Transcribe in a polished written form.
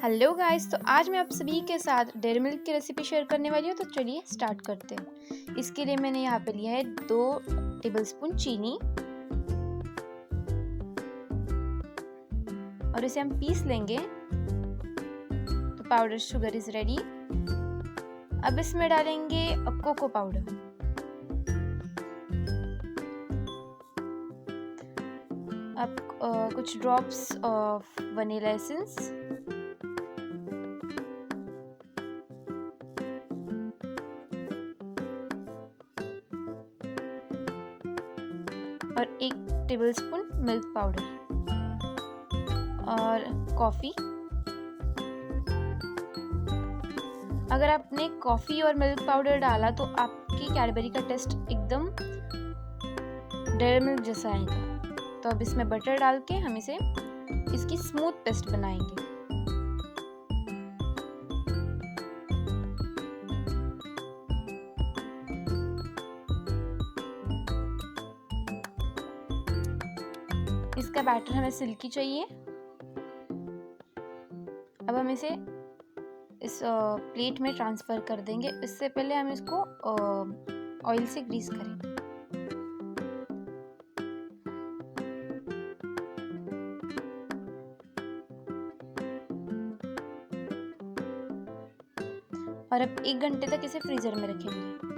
Hello guys, तो आज मैं आप सभी के साथ डेयरी मिल्क की रेसिपी शेयर करने वाली हूँ। तो चलिए स्टार्ट करते हैं। इसके लिए मैंने यहाँ पे लिया है 2 टेबलस्पून चीनी और इसे हम पीस लेंगे। तो पाउडर शुगर इज रेडी। अब इसमें डालेंगे कोको पाउडर। अब कुछ ड्रॉप्स ऑफ वनीला एसेंस और 1 टेबलस्पून मिल्क पाउडर और कॉफ़ी। अगर आपने कॉफ़ी और मिल्क पाउडर डाला तो आपकी कैडबरी का टेस्ट एकदम डेयरी मिल्क जैसा आएगा। तो अब इसमें बटर डाल के हम इसकी स्मूथ पेस्ट बनाएंगे। इसका बैटर हमें सिल्की चाहिए। अब हम इसे इस प्लेट में ट्रांसफ़र कर देंगे। इससे पहले हम इसको ऑयल से ग्रीस करेंगे। और अब 1 घंटे तक इसे फ्रीज़र में रखेंगे।